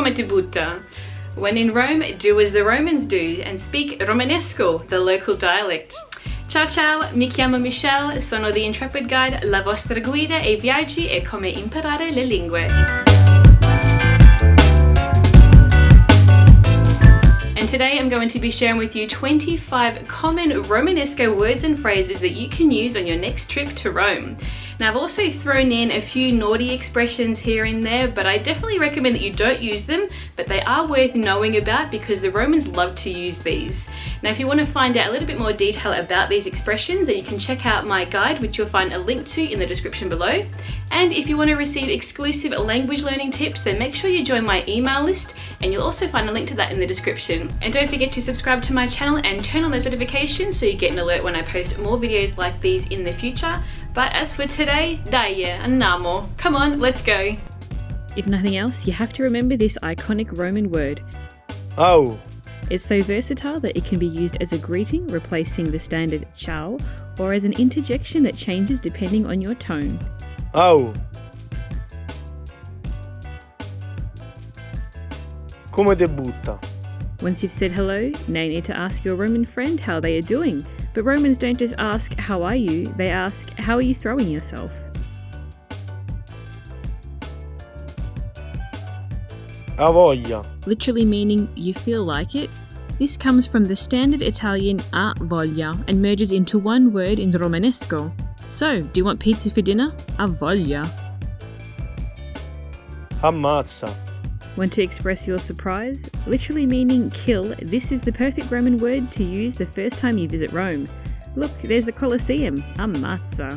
come ti butta. When in Rome, do as the Romans do and speak Romanesco, the local dialect. Ciao ciao, mi chiamo Michelle, sono the Intrepid Guide, la vostra guida ai viaggi e come imparare le lingue. And today I'm going to be sharing with you 25 common Romanesco words and phrases that you can use on your next trip to Rome. Now I've also thrown in a few naughty expressions here and there, but I definitely recommend that you don't use them, but they are worth knowing about because the Romans love to use these. Now if you want to find out a little bit more detail about these expressions, then you can check out my guide, which you'll find a link to in the description below. And if you want to receive exclusive language learning tips, then make sure you join my email list, and you'll also find a link to that in the description. And don't forget to subscribe to my channel and turn on those notifications so you get an alert when I post more videos like these in the future. But as for today, Daje, Annamo. Come on, let's go. If nothing else, you have to remember this iconic Roman word. Oh. It's so versatile that it can be used as a greeting, replacing the standard ciao, or as an interjection that changes depending on your tone. Oh. Come ti butta. Once you've said hello, now you need to ask your Roman friend how they are doing. But Romans don't just ask, how are you? They ask, how are you throwing yourself? Avoja. Literally meaning you feel like it. This comes from the standard Italian Avoja and merges into one word in Romanesco. So, do you want pizza for dinner? Avoja. Ammazza. Want to express your surprise? Literally meaning kill, this is the perfect Roman word to use the first time you visit Rome. Look, there's the Colosseum, Ammazza.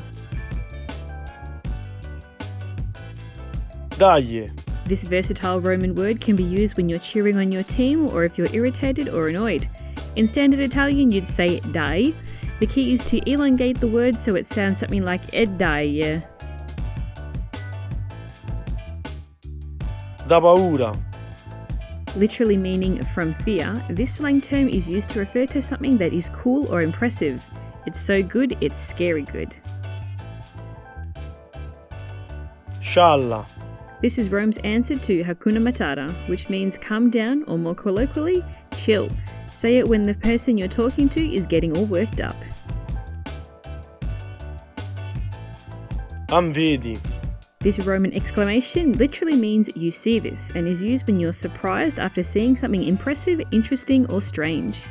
Daje. This versatile Roman word can be used when you're cheering on your team or if you're irritated or annoyed. In standard Italian, you'd say Dai. The key is to elongate the word so it sounds something like Daje. Da paura. Literally meaning from fear, this slang term is used to refer to something that is cool or impressive. It's so good, it's scary good. Scialla. This is Rome's answer to Hakuna Matata, which means calm down, or more colloquially, chill. Say it when the person you're talking to is getting all worked up. Anvedi. This Roman exclamation literally means you see this and is used when you're surprised after seeing something impressive, interesting, or strange.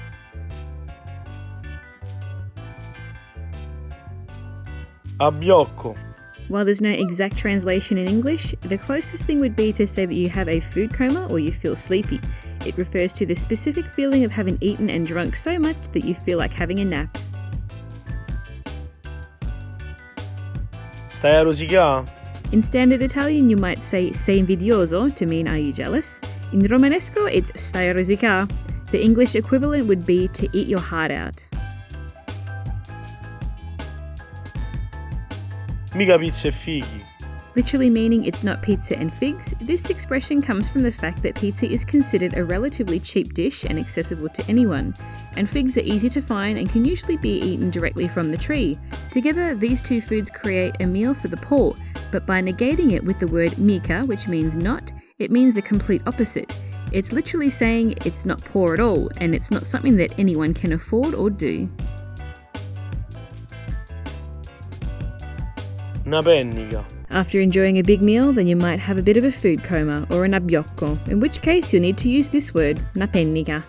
Abbiocco. While there's no exact translation in English, the closest thing would be to say that you have a food coma or you feel sleepy. It refers to the specific feeling of having eaten and drunk so much that you feel like having a nap. Stai a rosicà? In standard Italian, you might say sei invidioso to mean are you jealous. In Romanesco, it's stai a rosicà. The English equivalent would be to eat your heart out. Mica pizza e fichi. Literally meaning it's not pizza and figs, this expression comes from the fact that pizza is considered a relatively cheap dish and accessible to anyone, and figs are easy to find and can usually be eaten directly from the tree. Together, these two foods create a meal for the poor, but by negating it with the word Mica, which means not, it means the complete opposite. It's literally saying it's not poor at all, and it's not something that anyone can afford or do. Una pennica. After enjoying a big meal, then you might have a bit of a food coma or an abbiocco, in which case you'll need to use this word, una pennica.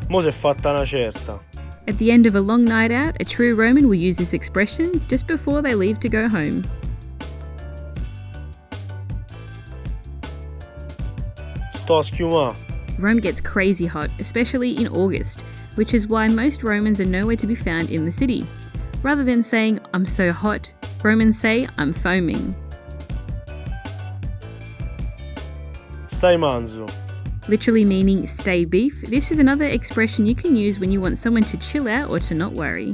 Mo s'è fatta una certa. At the end of a long night out, a true Roman will use this expression just before they leave to go home. Sto a schiumà. Rome gets crazy hot, especially in August, which is why most Romans are nowhere to be found in the city. Rather than saying, I'm so hot, Romans say, I'm foaming. Stai manzo. Literally meaning stay beef, this is another expression you can use when you want someone to chill out or to not worry.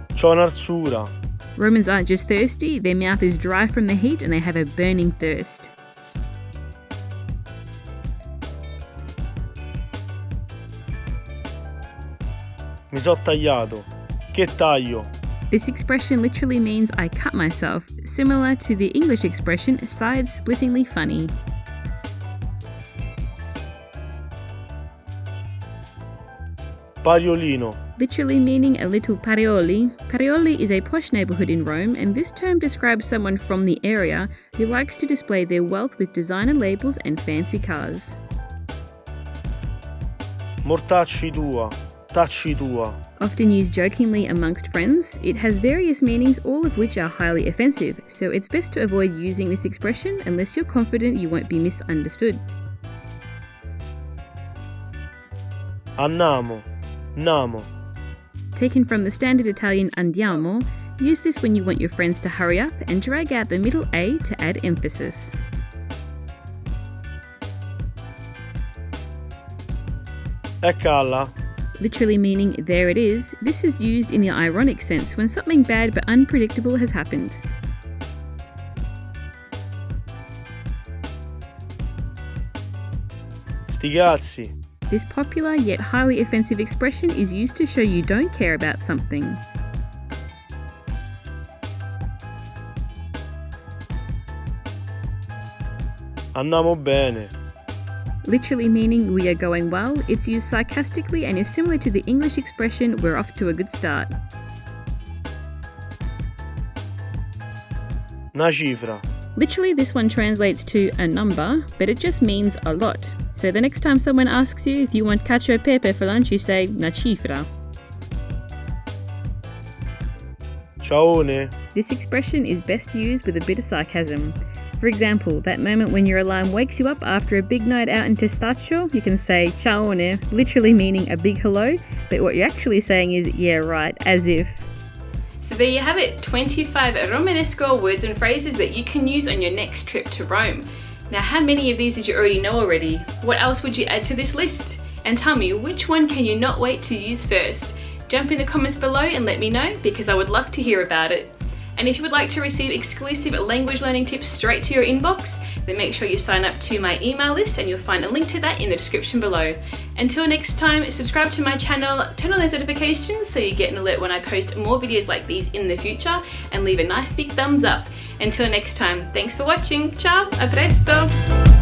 C'ho un'arsura. Romans aren't just thirsty, their mouth is dry from the heat and they have a burning thirst. Mi so tajato. Che taglio? This expression literally means I cut myself, similar to the English expression side-splittingly funny. Pariolino. Literally meaning a little Parioli. Parioli is a posh neighbourhood in Rome, and this term describes someone from the area who likes to display their wealth with designer labels and fancy cars. Mortacci tua. Tacci tua. Often used jokingly amongst friends, it has various meanings, all of which are highly offensive, so it's best to avoid using this expression unless you're confident you won't be misunderstood. Annamo. Nnamo. Taken from the standard Italian andiamo, use this when you want your friends to hurry up and drag out the middle A to add emphasis. Eccallà. Literally meaning there it is, this is used in the ironic sense when something bad but unpredictable has happened. Sti cazzi. This popular yet highly offensive expression is used to show you don't care about something. Annamo bene. Literally meaning we are going well, it's used sarcastically and is similar to the English expression we're off to a good start. Una cifra. Literally this one translates to a number, but it just means a lot. So the next time someone asks you if you want cacio e pepe for lunch, you say una cifra. Ciaone. This expression is best used with a bit of sarcasm. For example, that moment when your alarm wakes you up after a big night out in Testaccio, you can say ciaone, literally meaning a big hello, but what you're actually saying is yeah right, as if. So there you have it, 25 Romanesco words and phrases that you can use on your next trip to Rome. Now, how many of these did you already know already? What else would you add to this list? And tell me, which one can you not wait to use first? Jump in the comments below and let me know, because I would love to hear about it. And if you would like to receive exclusive language learning tips straight to your inbox, then make sure you sign up to my email list, and you'll find a link to that in the description below. Until next time, subscribe to my channel, turn on those notifications so you get an alert when I post more videos like these in the future, and leave a nice big thumbs up. Until next time, thanks for watching, ciao, a presto!